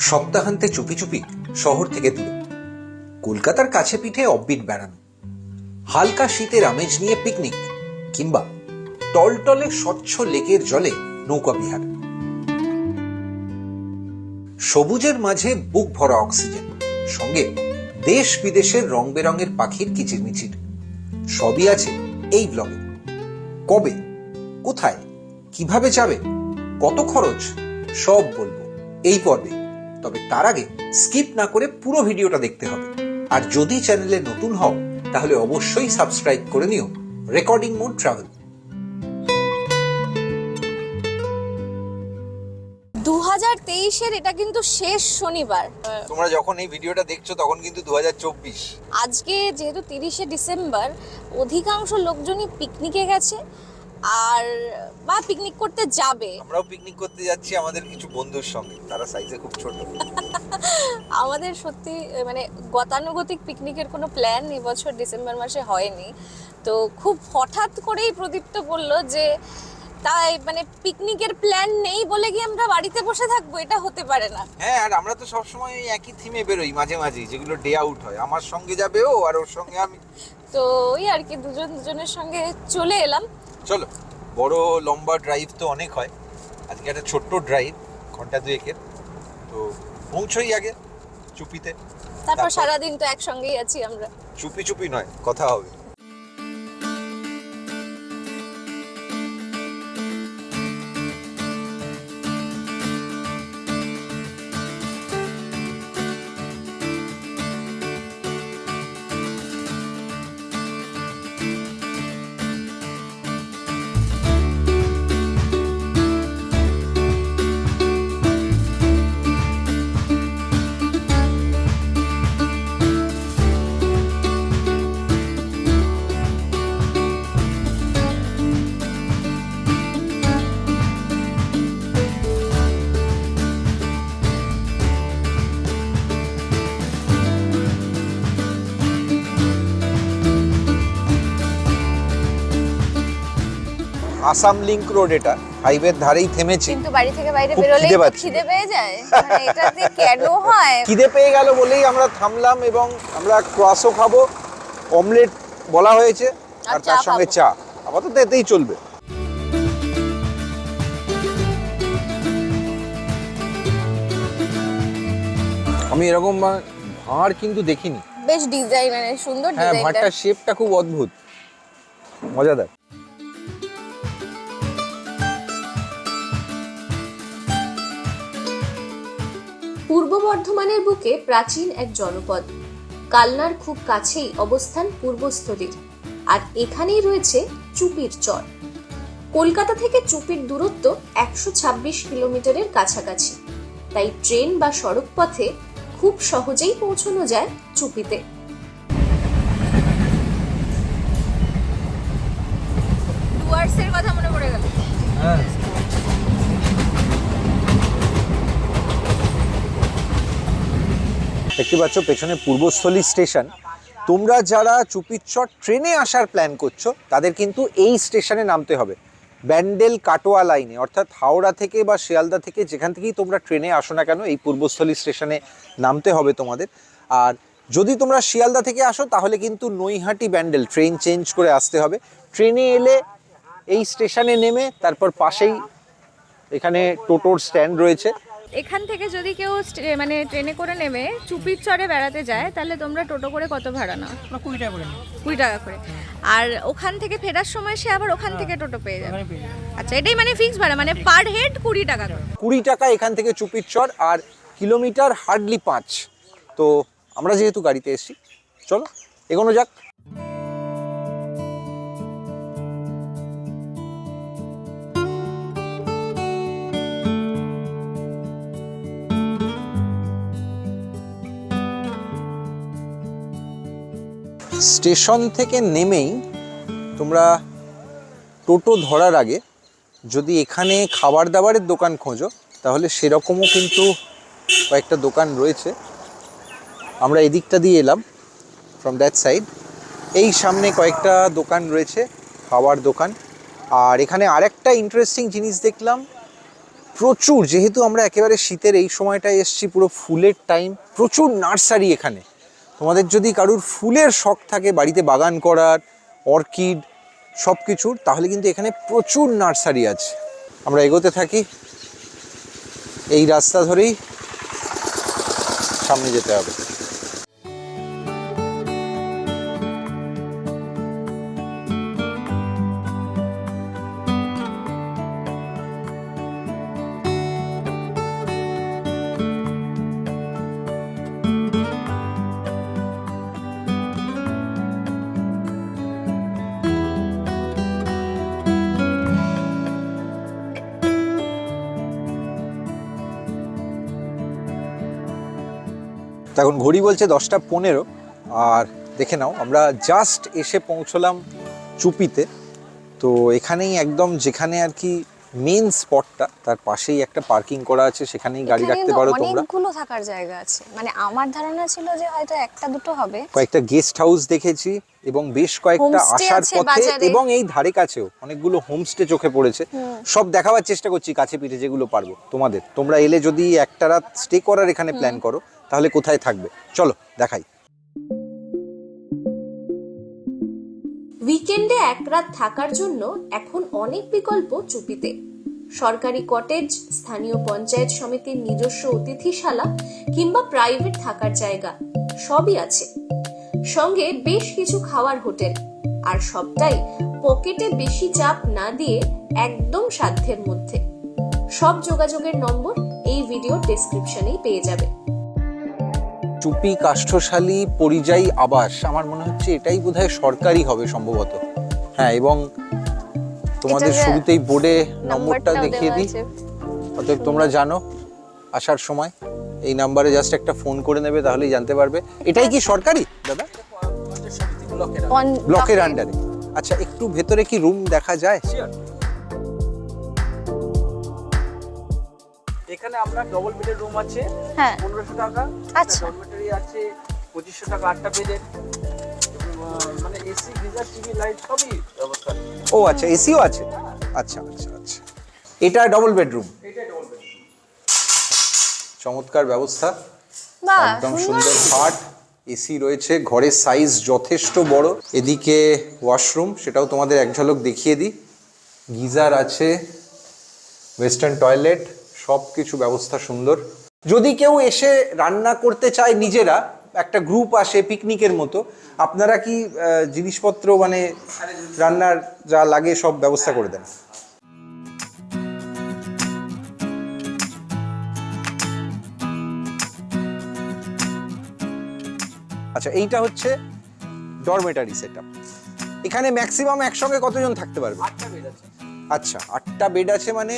সপ্তাহান্তে চুপি চুপি শহর থেকে দূরে কলকাতার কাছে পিঠে অফবিট বেড়ানো, হালকা শীতের আমেজ নিয়ে পিকনিক, কিংবা টলটলে স্বচ্ছ লেকের জলে নৌকা বিহার। সবুজের মাঝে বুক ভরা অক্সিজেন, সঙ্গে দেশ বিদেশের রং বেরঙের পাখির কিচিরমিচির। সবই আছে এই ব্লগে। কবে, কোথায়, কিভাবে যাবে, কত খরচ, সব বলবো এই পর্বে। তবে তার আগে স্কিপ না করে পুরো ভিডিওটা দেখতে হবে। আর যদি চ্যানেলে নতুন হও তাহলে অবশ্যই সাবস্ক্রাইব করে নিও রেকর্ডিং মোড ট্রাভেল। 2023-এর এটা কিন্তু শেষ শনিবার। তোমরা যখন এই ভিডিওটা দেখছো তখন কিন্তু 2024। আজকে যেহেতু 30শে ডিসেম্বর, অধিকাংশ লোকজনই পিকনিকে গেছে আর বা পিকনিক করতে যাবে। আমরাও পিকনিক করতে যাচ্ছি আমাদের কিছু বন্ধুর সঙ্গে, তারা সাইজে খুব ছোট। আমাদের সত্যি মানে গতানুগতিক পিকনিকের কোনো প্ল্যান এবছর ডিসেম্বর মাসে হয়নি। তো খুব হঠাৎ করেই প্রদীপ্ত বলল যে তাই মানে পিকনিকের প্ল্যান নেই বলে কি আমরা বাড়িতে বসে থাকবো, এটা হতে পারে না। হ্যাঁ, আর আমরা তো সবসময় একই থিমে বেরোই মাঝে মাঝে, যেগুলো ডে আউট হয়। আমার সঙ্গে যাবে ও, আর ওর সঙ্গে আমি। তো ওই আর কি দুজনের সঙ্গে চলে এলাম। চলো, বড় লম্বা ড্রাইভ তো অনেক হয়, আজকে একটা ছোট্ট ড্রাইভ ঘন্টা দুয়েকের। তো পৌঁছোই আগে চুপিতে, তারপর সারাদিন তো একসঙ্গেই আছি আমরা। চুপি চুপি নয়, কথা হবে। আসাম লিংক রোড, এটা হাইওয়ের ধারেই থেমেছি। কিন্তু বাড়ি থেকে বাইরে খুব বেরোলেই খিদে তো পাচ্ছে। খিদে পেয়ে যায়, মানে এটাতে কেন হয়? খিদে পেয়ে গেল বলেই আমরা থামলাম, এবং আমরা ক্রসও খাবো, অমলেট বলা হয়েছে, আর চা তার সঙ্গে খাবো। চা। আপাতত এতেই চলবে। আমি এরকম ভাঁড় কিন্তু দেখিনি। বেশ ডিজাইন, মানে সুন্দর হ্যাঁ, ডিজাইনটা। ভাঁড়টার শেপটা খুব অদ্ভুত, মজাদার। পূর্ব বর্ধমানের বুকে প্রাচীন এক জনপদ, কালনার খুব কাছেই অবস্থান পূর্বস্থলীর, আর এখানেই রয়েছে চুপির চর। কলকাতা থেকে চুপির দূরত্ব 126 কিলোমিটারের কাছাকাছি, তাই ট্রেন বা সড়ক পথে খুব সহজেই পৌঁছানো যায় চুপিতে। ডুয়ার্সের কথা মনে পড়ে গেল। হ্যাঁ, দেখতে পাচ্ছ পেছনে পূর্বস্থলী স্টেশন। তোমরা যারা চুপিচর ট্রেনে আসার প্ল্যান করছো তাদের কিন্তু এই স্টেশনে নামতে হবে, ব্যান্ডেল কাটোয়া লাইনে, অর্থাৎ হাওড়া থেকে বা শিয়ালদা থেকে যেখান থেকেই তোমরা ট্রেনে আসো না কেন, এই পূর্বস্থলী স্টেশনে নামতে হবে তোমাদের। আর যদি তোমরা শিয়ালদা থেকে আসো তাহলে কিন্তু নৈহাটি ব্যান্ডেল ট্রেন চেঞ্জ করে আসতে হবে। ট্রেনে এলে এই স্টেশনে নেমে তারপর পাশেই এখানে টোটোর স্ট্যান্ড রয়েছে। এখান থেকে যদি কেউ মানে ট্রেনে করে নেমে চুপির চরে বেড়াতে যায়, তাহলে তোমরা টোটো করে কত ভাড়া নাও? 20 টাকা করে 20 টাকা করে। আর ওখান থেকে ফেরার সময় সে আবার ওখান থেকে টোটো পেয়ে যাবে। আচ্ছা, এটাই মানে ফিক্স ভাড়া, মানে পার হেড 20 টাকা করে। 20 টাকা এখান থেকে চুপিচর, আর কিলোমিটার হার্ডলি 5। তো আমরা যেহেতু গাড়িতে এসেছি, চলো এগোনো যাক। স্টেশন থেকে নেমেই তোমরা টোটো ধরার আগে যদি এখানে খাবার দাবারের দোকান খোঁজো তাহলে সেরকমও কিন্তু কয়েকটা দোকান রয়েছে। আমরা এদিকটা দিয়ে এলাম ফ্রম দ্যাট সাইড। এই সামনে কয়েকটা দোকান রয়েছে, খাওয়ার দোকান। আর এখানে আরেকটা ইন্টারেস্টিং জিনিস দেখলাম, প্রচুর, যেহেতু আমরা একেবারে শীতের এই সময়টায় এসছি, পুরো ফুলের টাইম, প্রচুর নার্সারি এখানে। তোমাদের যদি কারুর ফুলের শখ থাকে, বাড়িতে বাগান করার, অর্কিড সব কিছুর, তাহলে কিন্তু এখানে প্রচুর নার্সারি আছে। আমরা এগোতে থাকি, এই রাস্তা ধরেই সামনে যেতে হবে। এখন ঘড়ি বলছে 10:15, আর দেখে নাও আমরা জাস্ট এসে পৌঁছলাম চুপিতে। তো এখানেই একদম যেখানে আর কি মেন স্পটটা, তার পাশেই একটা পার্কিং করা আছে, সেখানেই গাড়ি রাখতে পারো তোমরা। অনেকগুলো থাকার জায়গা আছে, মানে আমার ধারণা ছিল যে হয়তো একটা দুটো হবে। কয়েকটা গেস্ট হাউস দেখেছি এবং বেশ কয়েকটা Homestay আসার আছে পথে বাজারে। এবং এই ধারে কাছেও অনেকগুলো হোমস্টে চোখে পড়েছে। সব দেখাবার চেষ্টা করছি কাছে পিঠে যেগুলো পারবো তোমাদের। তোমরা এলে যদি একটা রাত স্টে করার এখানে প্ল্যান করো, তাহলে কোথায় থাকবে চলো দেখাই। উইকেন্ডে এক রাত থাকার জন্য এখন অনেক বিকল্প চুপিতে। সরকারি কটেজ, স্থানীয় পঞ্চায়েত সমিতির নিজস্ব অতিথিশালা কিংবা প্রাইভেট থাকার জায়গা সবই আছে, সঙ্গে বেশ কিছু খাওয়ার হোটেল, আর সবটাই পকেটে বেশি চাপ না দিয়ে একদম সাধ্যের মধ্যে। সব যোগাযোগের নম্বর এই ভিডিও ডেসক্রিপশনেই পেয়ে যাবে। চুপি কাষ্ঠশালী পরিযায়ী আবাস, আমার মনে হচ্ছে এটাই বোধহয় সরকারি হবে সম্ভবত। হ্যাঁ, এবং তোমাদের এটা যে শুরুতেই বোর্ডে নম্বরটা নাম্বারটাও দেখিয়ে দেওয়া দিই, আছে। অতএব তোমরা জানো আসার সময় এই নাম্বারে জাস্ট একটা ফোন করে নেবে, তাহলেই জানতে পারবে। এটাই কি সরকারি দাদা? ব্লকের আন্ডারে। আচ্ছা, একটু ভেতরে কি রুম দেখা যায়? এখানে আপনার ডবল বেডের রুম আছে হ্যাঁ 1500 টাকা, আচ্ছা। ডরমেটরি আছে 2500 টাকা 8টা বেডের, মানে এসি, গিজার, টিভি, লাইট সবই ব্যবস্থা আছে। ও আচ্ছা, এসিও আছে। আচ্ছা আচ্ছা আচ্ছা, এটা ডবল বেডরুম। এটাই ডবল বেড। চমৎকার ব্যবস্থা, বাহ, একদম সুন্দর খাট, এসি রয়েছে, ঘরের সাইজ যথেষ্ট বড়। এদিকে ওয়াশরুম, সেটাও তোমাদের এক ঝলক দেখিয়ে দিই। গিজার আছে, ওয়েস্টার্ন টয়লেট, সব কিছু ব্যবস্থা সুন্দর। যদি কেউ এসে রান্না করতে চায় নিজেরা, একটা গ্রুপ আসে পিকনিকের মতো, আপনারা কি জিনিসপত্র মানে রান্নার যা লাগে সব ব্যবস্থা করে দেন? আচ্ছা, এইটা হচ্ছে ডরমেটারি সেটআপ। এখানে ম্যাক্সিমাম একসঙ্গে কতজন থাকতে পারবে? 8টা বেড আছে। আচ্ছা, 8টা বেড আছে, মানে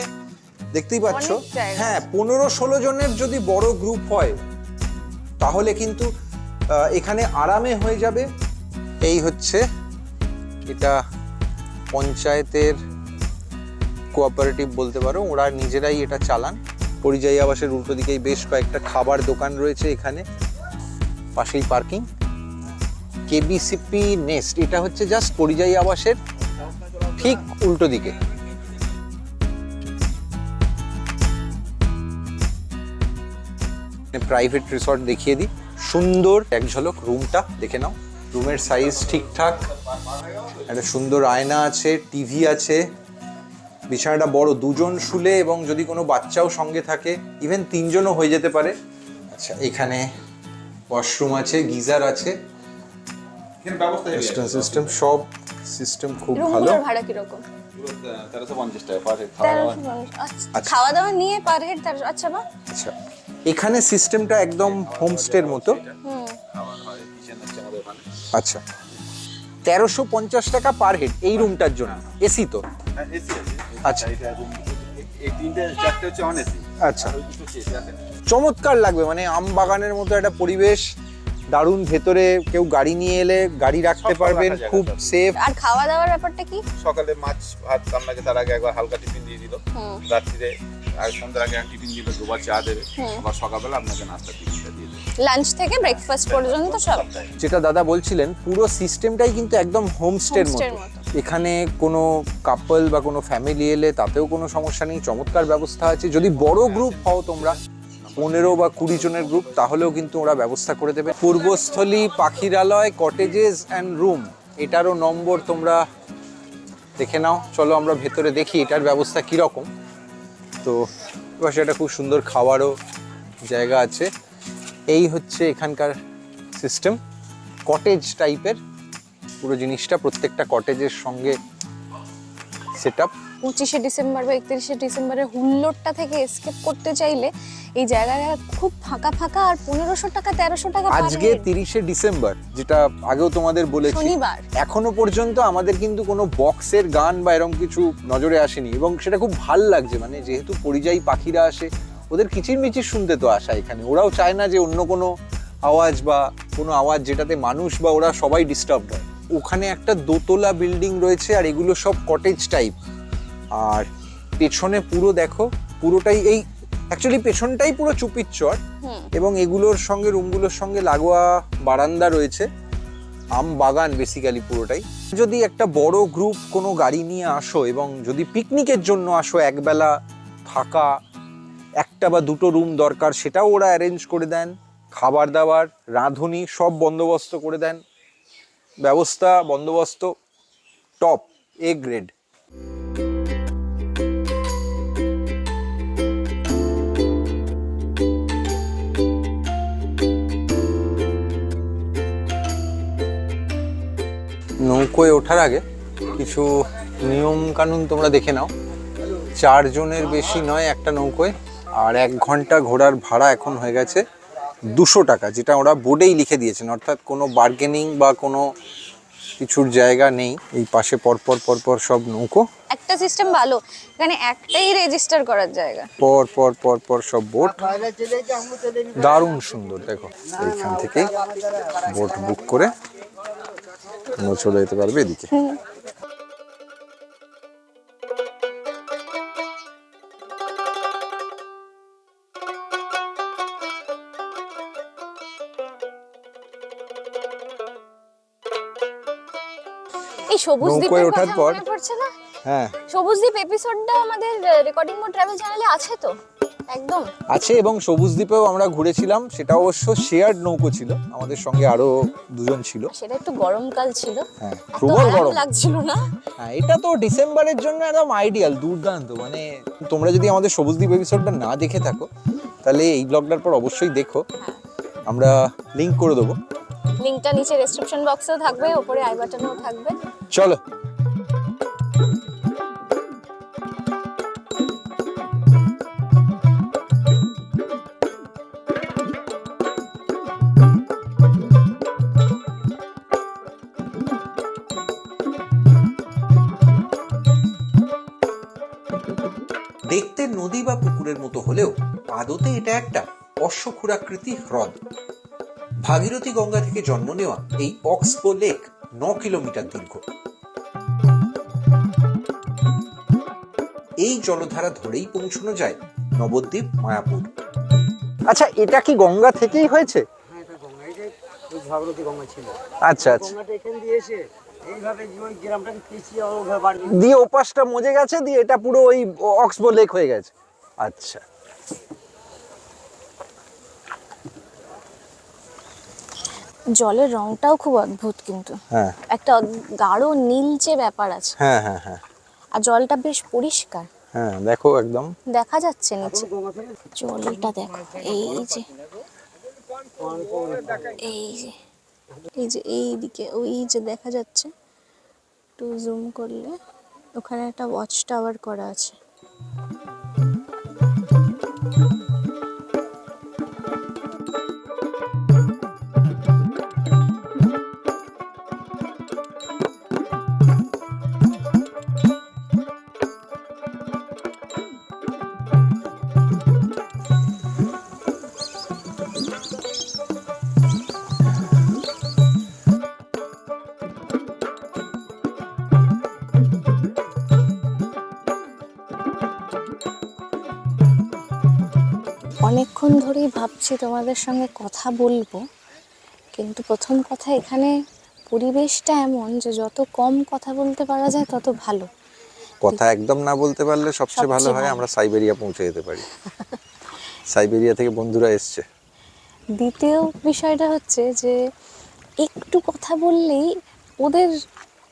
দেখতেই পাচ্ছ। অনেক জায়গা। হ্যাঁ, 15-16 জনের যদি বড় গ্রুপ হয়, তাহলে কিন্তু এখানে আরামে হয়ে যাবে। এই হচ্ছে, এটা পঞ্চায়েতের কোঅপারেটিভ বলতে পারো, ওরা নিজেরাই এটা চালান। পরিযায়ী আবাসের উল্টো দিকেই বেশ কয়েকটা খাবার দোকান রয়েছে এখানে, পাশেই পার্কিং। কেবিসিপি নেস্ট, এটা হচ্ছে জাস্ট পরিযায়ী আবাসের ঠিক উল্টো দিকে। প্রাইভেট রিসর্ট দেখিয়ে দিই, সুন্দর এক ঝলক রুমটা দেখে নাও। রুমের সাইজ ঠিকঠাক, একটা সুন্দর আয়না আছে, টিভি আছে, বিছানাটা বড়, 2 জন শুলে, এবং যদি কোনো বাচ্চাও সঙ্গে থাকে, ইভেন 3 জনও হয়ে যেতে পারে। আচ্ছা, এখানে ওয়াশরুম আছে, গিজার আছে, এখানে ব্যবস্থা ওয়েস্টার্ন সিস্টেম, সব সিস্টেম খুব ভালো। রুমগুলোর ভাড়া কিরকম? 1350 টাকা পার হেড। 1350। আচ্ছা, খাওয়া দাওয়া নিয়ে পার হেড 1300। আচ্ছা বাহ। আচ্ছা, এখানে সিস্টেমটা একদম হোমস্টের মতো। আচ্ছা, 1350 টাকা পার হেড এই রুমটার জন্য, এসি তো? এসি আছে। আচ্ছা। এটা রুম এই 3টে 4টে হচ্ছে অন এসি। আচ্ছা, ওই দুটো এসি আছে। চমৎকার লাগবে, মানে আম বাগানের মতো একটা পরিবেশ, দারুণ। ভেতরে কেউ গাড়ি নিয়ে এলে গাড়ি রাখতে সব পারবেন, রাখা জায়গা খুব সব। সেফ। আর খাওয়া দাওয়ার ব্যাপারটা কি? সকালে মাছ ভাত আপনাকে তার আগে একবার হালকা টিফিন দিয়ে দিল, হুম। রাত্রিরে আর সন্ধ্যার আগে টিফিন দিল, দুবার চা দেবে, আবার সকালবেলা আপনাকে নাস্তা টিফিনটা দিয়ে দেবে। লাঞ্চ থেকে ব্রেকফাস্ট পর্যন্ত সব যেটা দাদা বলছিলেন, পুরো সিস্টেমটাই কিন্তু একদম হোমস্টের হোমস্টের মতো। মতো। এখানে কোনো কাপল বা কোনো ফ্যামিলি এলে তাতেও কোনো সমস্যা নেই, চমৎকার ব্যবস্থা আছে। যদি বড় গ্রুপ হও তোমরা, 15 বা 20 জনের গ্রুপ, তাহলেও কিন্তু ওরা ব্যবস্থা করে দেবে। পূর্বস্থলী পাখিরালয় কটেজেস অ্যান্ড রুম, এটারও নম্বর তোমরা দেখে নাও। চলো আমরা ভেতরে দেখি এটার ব্যবস্থা কীরকম। তো এবার সেটা খুব সুন্দর খাওয়ারও জায়গা আছে। এই হচ্ছে এখানকার সিস্টেম, কটেজ টাইপের পুরো জিনিসটা, প্রত্যেকটা কটেজের সঙ্গে সেট আপ। 25শে ডিসেম্বর বা 31শে ডিসেম্বরের হুল্লোড়টা থেকে এসকেপ করতে চাইলে এই জায়গাটা খুব ফাঁকা ফাঁকা, আর 1500 টাকা 1300 টাকা আজকে 30শে ডিসেম্বর, যেটা আগেও তোমাদের বলেছি, শনিবার। এখনো পর্যন্ত আমাদের কিন্তু কোনো বক্সের গান বা এরকম কিছু নজরে আসেনি, এবং সেটা খুব ভাল লাগছে। মানে যেহেতু পরিযায়ী পাখিরা আসে, ওদের কিচিরমিচির শুনতে তো আসা এখানে, ওরাও চায় না যে অন্য কোনো আওয়াজ বা কোনো আওয়াজ যেটাতে মানুষ বা ওরা সবাই ডিস্টার্ব হয়। ওখানে একটা দোতলা বিল্ডিং রয়েছে, আর এগুলো সব কটেজ টাইপ। আর পেছনে পুরো দেখো, পুরোটাই এই অ্যাকচুয়ালি পেছনটাই পুরো চুপির চর, এবং এগুলোর সঙ্গে রুমগুলোর সঙ্গে লাগোয়া বারান্দা রয়েছে, আম বাগান বেসিক্যালি পুরোটাই। যদি একটা বড় গ্রুপ কোনো গাড়ি নিয়ে আসো এবং যদি পিকনিকের জন্য আসো, একবেলা থাকা, একটা বা দুটো রুম দরকার, সেটাও ওরা অ্যারেঞ্জ করে দেন। খাবার দাবার, রাঁধুনি সব বন্দোবস্ত করে দেন। ব্যবস্থা বন্দোবস্ত টপ এ গ্রেড। নৌকোয় ওঠার আগে কিছু নিয়ম কানুন তোমরা দেখে নাও। 4 জনের বেশি নয় একটা নৌকোয়, আর 1 ঘন্টা ঘোরার ভাড়া এখন হয়ে গেছে 200 টাকা, যেটা ওরা বোর্ডেই লিখে দিয়েছেন, অর্থাৎ কোনো বার্গেনিং বা কোনো কিছুর জায়গা নেই। এই পাশে পরপর পরপর সব নৌকো, একটা সিস্টেম ভালো, এখানে একটাই রেজিস্টার করার জায়গা, পর পর পর পর সব বোট, দারুণ সুন্দর। দেখো এইখান থেকে বোট বুক করে চলে যেতে পারবে এদিকে। এই সবুজ নৌকোয় দ্বীপের ওঠার কথা পর, মনে পড়ছে না? হ্যাঁ সবুজ দ্বীপ এপিসোডটা আমাদের রেকর্ডিং মোড ট্রাভেল চ্যানেলে আছে তো, একদম আছে। এবং সবুজ দ্বীপেও আমরা ঘুরেছিলাম, সেটা অবশ্য শেয়ার্ড নৌকো ছিল, আমাদের সঙ্গে আরো 2 জন ছিল। সেটা একটু গরমকাল ছিল, হ্যাঁ এত প্রবল আরাম গরম লাগছিল না? হ্যাঁ, এটা তো ডিসেম্বরের জন্য একদম আইডিয়াল, দুর্দান্ত। মানে তোমরা যদি আমাদের সবুজ দ্বীপ এপিসোডটা না দেখে থাকো, তাহলে এই ব্লগটার পর অবশ্যই দেখো, আমরা লিংক করে দেবো। লিংকটা নিচে ডেসক্রিপশন বক্সেও থাকবে, উপরে আই বাটনেও থাকবে। চলো। দেখতে নদী বা পুকুরের মতো হলেও আদতে এটা একটা অশ্বক্ষুরাকৃতি হ্রদ। ভাগীরথী গঙ্গা থেকে জন্ম নেওয়া এই অক্সবো লেক 9 কিলোমিটার দীর্ঘ। এই জলধারা ধরেই পৌঁছানো যায় নবদ্বীপ, মায়াপুর। আচ্ছা, এটা কি গঙ্গা থেকেই হয়েছে? হ্যাঁ, এটা গঙ্গা, এটা ওই ভাগীরথী গঙ্গা ছিল। আচ্ছা আচ্ছা, গঙ্গাটা এখান দিয়ে এসে এইভাবে ওই গ্রামটাকে পিছিয়ে ওভাবে বাড়ি দিয়ে ওপাশটা মজে গেছে, দিয়ে এটা পুরো ওই অক্সবো লেক হয়ে গেছে। আচ্ছা, জলের রংটাও খুব অদ্ভুত, কিন্তু হ্যাঁ একটা গাঢ় নীলচে ব্যাপার আছে, হ্যাঁ হ্যাঁ হ্যাঁ আর জলটা বেশ পরিষ্কার, হ্যাঁ, দেখো একদম দেখা যাচ্ছে নিচে গঙ্গা থেকে জলটা। দেখো এই যে এই যে এই যে এইদিকে ওই যে দেখা যাচ্ছে, একটু জুম করলে ওখানে একটা ওয়াচ টাওয়ার করা আছে। অনেকক্ষণ ধরেই ভাবছি তোমাদের সঙ্গে কথা বলবো, কিন্তু প্রথম কথা, এখানে পরিবেশটা এমন যে যত কম কথা বলতে পারা যায় তত ভালো। কথা একদম না বলতে পারলে সবচেয়ে ভালো সবচেয়ে হয় ভালো। আমরা সাইবেরিয়া পৌঁছে যেতে পারি। সাইবেরিয়া থেকে বন্ধুরা এসছে। দ্বিতীয় বিষয়টা হচ্ছে যে একটু কথা বললেই ওদের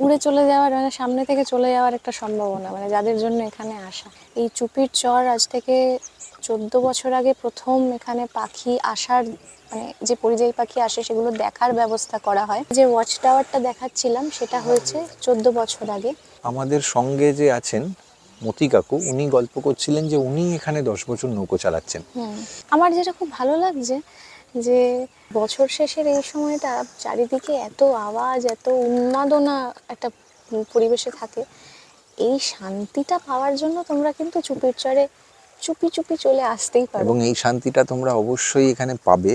উড়ে চলে যাওয়ার, মানে সামনে থেকে চলে যাওয়ার একটা সম্ভাবনা, মানে যাদের জন্য এখানে আসা। এই চুপির চর আজ থেকে 14 বছর আগে প্রথম এখানে পাখি আসার, মানে যে পরিযায়ী পাখি আসে সেগুলো দেখার ব্যবস্থা করা হয়। যে ওয়াচ টাওয়ারটা দেখাচ্ছিলাম সেটা হয়েছে 14 বছর আগে। আমাদের সঙ্গে যে আছেন মতি কাকু, উনি গল্প করছিলেন যে উনি এখানে 10 বছর নৌকো চালাচ্ছেন। আমার যেটা খুব ভালো লাগছে যে বছর শেষের এই সময়টা চারিদিকে এত আওয়াজ, এত উন্মাদনা একটা পরিবেশে থাকে। এই শান্তিটা পাওয়ার জন্য তোমরা কিন্তু চুপির চরে চুপি চুপি চলে আসতেই পারো। এবং এই শান্তিটা তোমরা অবশ্যই এখানে পাবে,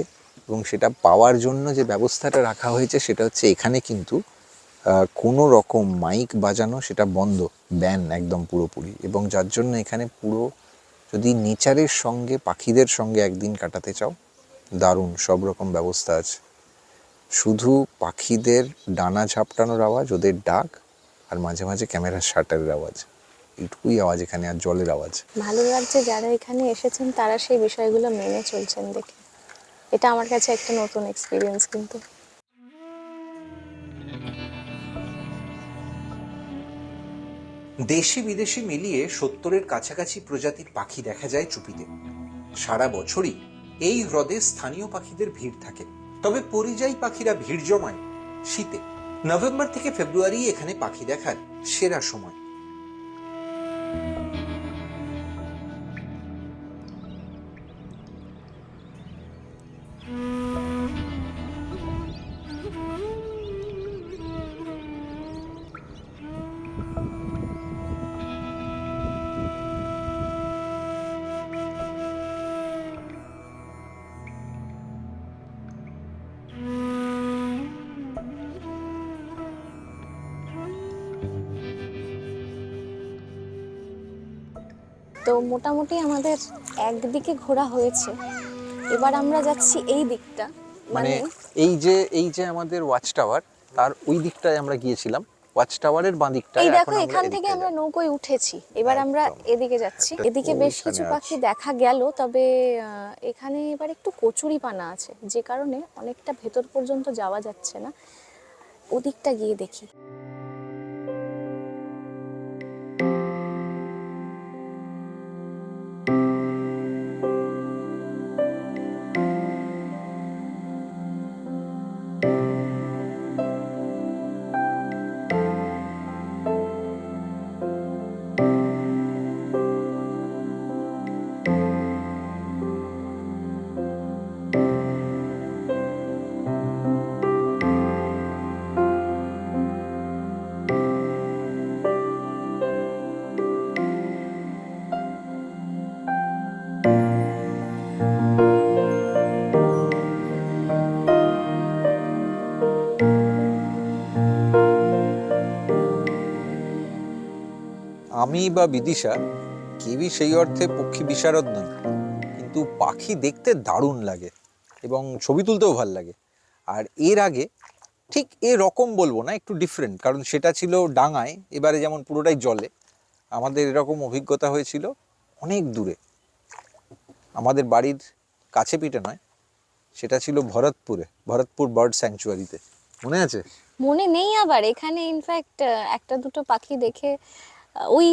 এবং সেটা পাওয়ার জন্য যে ব্যবস্থাটা রাখা হয়েছে সেটা হচ্ছে এখানে কিন্তু কোনো রকম মাইক বাজানো সেটা বন্ধ, ব্যান একদম পুরোপুরি। এবং যার জন্য এখানে পুরো, যদি নেচারের সঙ্গে পাখিদের সঙ্গে একদিন কাটাতে চাও, দারুণ সব রকম ব্যবস্থা আছে। শুধু পাখিদের ডানা ঝাপটানোর আওয়াজ, ওদের ডাক, আর মাঝে মাঝে ক্যামেরার শাটারের আওয়াজ, এইটুকুই আওয়াজ এখানে, আর জলের আওয়াজ। ভালো লাগছে যারা এখানে এসেছেন তারা সেই বিষয়গুলো মেনে চলছেন দেখে। এটা আমার কাছে একটা নতুন এক্সপিরিয়েন্স কিন্তু। দেশি বিদেশি মিলিয়ে 70-এর কাছাকাছি প্রজাতির পাখি দেখা যায় চুপিতে। সারা বছরই এই হ্রদে স্থানীয় পাখিদের ভিড় থাকে, তবে পরিযায়ী পাখিরা ভিড় জমায় শীতে। নভেম্বর থেকে ফেব্রুয়ারি এখানে পাখি দেখার সেরা সময়। তো মোটামুটি আমাদের একদিকে ঘোরা হয়েছে, এবার আমরা যাচ্ছি এই দিকটা, মানে মানে এই যে আমাদের ওয়াচ টাওয়ার, তার ওই দিকটায় আমরা গিয়েছিলাম। ওয়াচ টাওয়ারের বাঁ দিকটায়, এই এখন দেখো আমরা এখান থেকে এদিকটায় আমরা যাবো। নৌকোয় উঠেছি, এবার আমরা একদম। এদিকে যাচ্ছি। একটা এদিকে বেশ ওইখানে কিছু পাখি আছে। দেখা গেল, তবে এখানে এবার একটু কচুরি পানা আছে, যে কারণে অনেকটা ভেতর পর্যন্ত যাওয়া যাচ্ছে না। ওদিকটা গিয়ে দেখি। আমি বা বিদিশা কেউই সেই অর্থে পক্ষী বিশারদ নই, কিন্তু পাখি দেখতে দারুণ লাগে এবং ছবি তুলতেও ভাল লাগে। আর এর আগে ঠিক এরকম বলবো না, একটু ডিফারেন্ট, কারণ সেটা ছিল ডাঙায়, এবারে যেমন পুরোটাই জলে। আমাদের এরকম অভিজ্ঞতা হয়েছিল অনেক দূরে, আমাদের বাড়ির কাছে পিঠে নয়, সেটা ছিল ভরতপুর বার্ড স্যাংচুয়ারিতে। মনে আছে? মনে নেই আবার, এখানে ইনফ্যাক্ট একটা দুটো পাখি দেখে ওই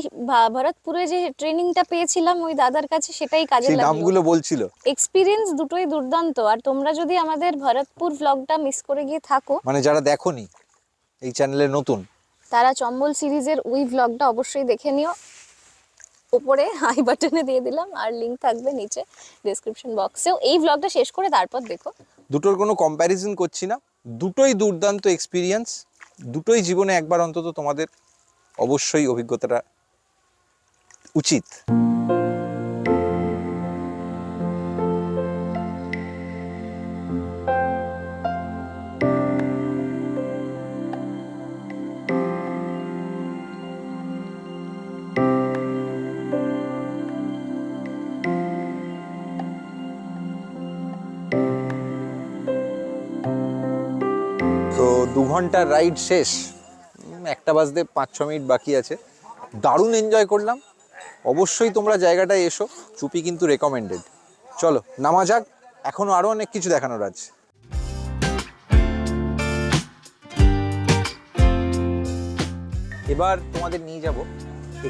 ভরতপুরে যে ট্রেনিংটা পেয়েছিলাম ওই দাদার কাছে, সেটাই কাজে সেই লাগলো। নামগুলো বলছিল। এক্সপিরিয়েন্স দুটোই দুর্দান্ত। আর তোমরা যদি আমাদের ভরতপুর ভ্লগটা মিস করে গিয়ে থাকো, মানে যারা দেখোনি, এই চ্যানেলে নতুন, তারা চম্বল সিরিজের ওই ভ্লগটা অবশ্যই দেখে নিও। উপরে আই বাটনে দিয়ে দিলাম, আর লিংক থাকবে নিচে ডেসক্রিপশন বক্সেও। এই ভ্লগটা শেষ করে তারপর দেখো। দুটোর কোনো কম্প্যারিজন করছি না, দুটোই দুর্দান্ত এক্সপিরিয়েন্স। দুটোই জীবনে একবার অন্তত তোমাদের অবশ্যই অভিজ্ঞতাটা উচিত। তো 2 ঘন্টার রাইড শেষ, 1টা বাজতে 5-6 মিনিট বাকি আছে। দারুণ এনজয় করলাম। অবশ্যই তোমরা জায়গাটায় এসো, চুপি কিন্তু রেকমেন্ডেড। চলো নামা যাক, এখনো আরো অনেক কিছু দেখানোর আছে। এবার তোমাদের নিয়ে যাব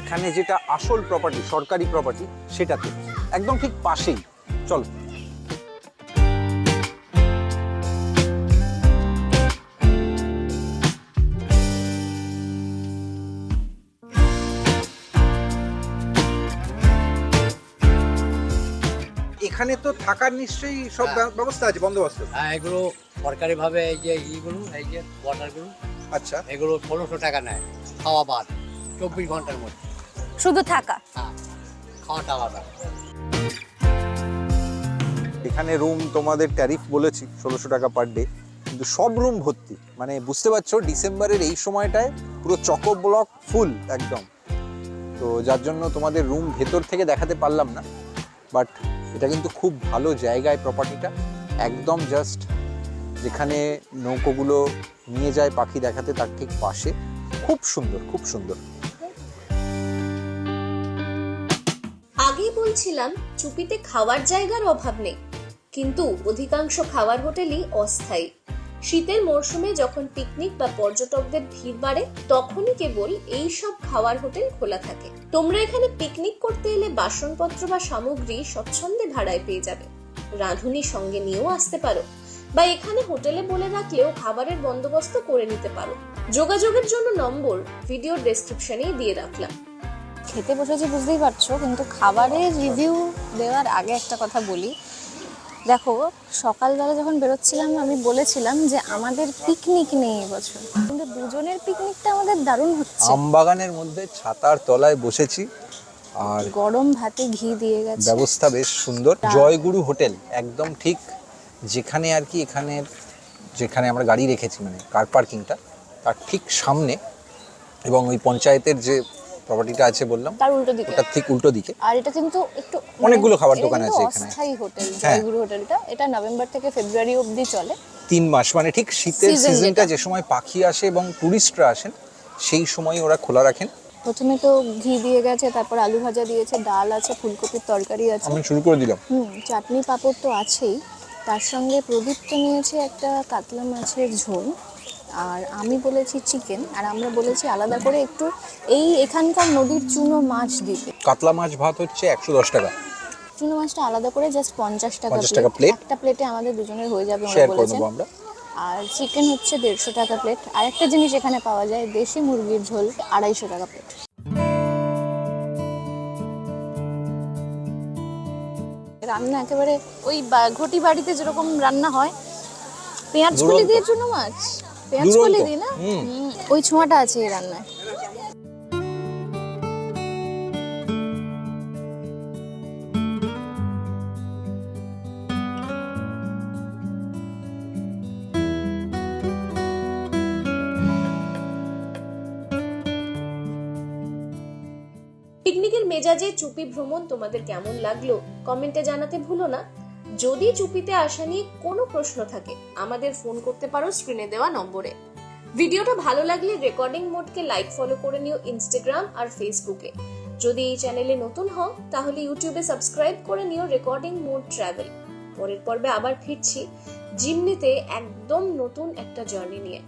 এখানে যেটা আসল প্রপার্টি, সরকারি প্রপার্টি, সেটাতে একদম ঠিক পাশেই। চলো। এখানে তো থাকার নিশ্চয়ই সব ব্যবস্থা আছে, বন্দোবস্ত। হ্যাঁ, এগুলো সরকারিভাবে এই যে ইগুলো, এই যে কোয়ার্টারগুলো, আচ্ছা, এগুলো 1600 টাকা নেয়, খাওয়া বাদ 24 ঘন্টার মধ্যে। শুধু থাকা? হ্যাঁ, খাওয়াটা আলাদা। এখানে রুম তোমাদের ট্যারিফ বলেছি 1600 টাকা পার ডে, কিন্তু সব রুম ভর্তি। মানে বুঝতে পারছো, ডিসেম্বরের এই সময়টায় পুরো চকো ব্লক ফুল একদম। তো যার জন্য তোমাদের রুম ভেতর থেকে দেখাতে পারলাম না, বাট এটা কিন্তু খুব ভালো জায়গায় প্রপার্টিটা, একদম জাস্ট যেখানে নৌকোগুলো নিয়ে যায় পাখি দেখাতে তার ঠিক পাশে। খুব সুন্দর, খুব সুন্দর। আগেই বলছিলাম চুপিতে খাওয়ার জায়গার অভাব নেই, কিন্তু অধিকাংশ খাওয়ার হোটেলই অস্থায়ী। শীতের মরশুমে যখন পিকনিক বা পর্যটকদের ভিড় বাড়ে, তখনই কেবল এই সব খাওয়ার হোটেল খোলা থাকে। তোমরা এখানে পিকনিক করতে এলে বাসনপত্র বা সামগ্রী স্বচ্ছন্দে ভাড়ায় পেয়ে যাবে। রাঁধুনি সঙ্গে নিয়েও আসতে পারো, বা এখানে হোটেলে বলে রাখলেও খাবারের বন্দোবস্ত করে নিতে পারো। যোগাযোগের জন্য নম্বর ভিডিও ডেসক্রিপশনেই দিয়ে রাখলাম। খেতে বসেছি বুঝতেই পারছো, কিন্তু খাবারের রিভিউ দেওয়ার আগে একটা কথা বলি। দেখো, সকালবেলা যখন বেরোচ্ছিলাম আমি বলেছিলাম যে আমাদের পিকনিক নেই এবছর, কিন্তু দুজনের পিকনিকটা আমাদের দারুণ হচ্ছে। আমবাগানের মধ্যে ছাতার তলায় বসেছি, আর গরম ভাতে ঘি দিয়ে গেছে। ব্যবস্থা বেশ সুন্দর। জয়গুরু হোটেল একদম ঠিক যেখানে আর কি, এখানে যেখানে আমরা গাড়ি রেখেছি, মানে কার পার্কিংটা, তার ঠিক সামনে, এবং ওই পঞ্চায়েতের যে প্রপার্টিটা আছে বললাম, তার উল্টো দিকে, ওটার ঠিক উল্টো দিকে। আর এটা কিন্তু একটু অনেকগুলো খাবার এটা দোকান কিন্তু আছে এখানে। অস্থায়ী হোটেল হ্যাঁ। জয়গুরু হোটেলটা। এটা নভেম্বর থেকে ফেব্রুয়ারি অবধি চলে, 3 মাস, মানে ঠিক শীতের Season সিজনটা যেটা। যে সময় পাখি আসে এবং টুরিস্টরা আসেন, সেই সময় ওরা খোলা রাখেন। প্রথমে তো ঘি দিয়ে গেছে, তারপর আলু ভাজা দিয়েছে, ডাল আছে, ফুলকপির তরকারি আছে, আমি শুরু করে দিলাম। চাটনি পাঁপড় তো আছেই। তার সঙ্গে প্রদীপ তো নিয়েছে একটা কাতলা মাছের ঝোল, আর আমি বলেছি চিকেন, আর আমরা বলেছি আলাদা করে একটু এই এখানকার নদীর চুনো মাছ দিতে। কাতলা মাছ ভাত হচ্ছে 110 টাকা, চুনো মাছটা আলাদা করে জাস্ট 50 টাকা 50 টাকা প্লেট। plate। একটা প্লেটে আমাদের দুজনের হয়ে যাবে ওরা শেয়ার করে বলেছেন। দেবো আমরা। আর চিকেন হচ্ছে 150 টাকা প্লেট। আর একটা জিনিস এখানে পাওয়া যায়, দেশি মুরগির ঝোল 250 টাকা প্লেট। রান্না একেবারে ওই ঘটি বাড়িতে যেরকম রান্না হয়, পেঁয়াজ কলি দুরন্ত। দিয়ে চুনো মাছ, পেঁয়াজ দুরন্ত। কলি দিয়ে না, ওই ছোঁয়াটা আছে এই রান্নায়। পিকনিকের মেজাজে চুপি ভ্রমণ তোমাদের কেমন লাগলো কমেন্টে জানাতে ভুলো না। যদি চুপিতে আসা নিয়ে কোনো প্রশ্ন থাকে, আমাদের ফোন করতে পারো স্ক্রিনে দেওয়া নম্বরে। ভিডিওটা ভালো লাগলে রেকর্ডিং মোডকে লাইক ফলো করে নিও ইনস্টাগ্রাম আর ফেসবুকে। যদি এই চ্যানেলে নতুন হও তাহলে ইউটিউবে সাবস্ক্রাইব করে নিও রেকর্ডিং মোড ট্রাভেল। পরের পর্বে আবার ফিরছি জিমনিতে একদম নতুন একটা জার্নি নিয়ে।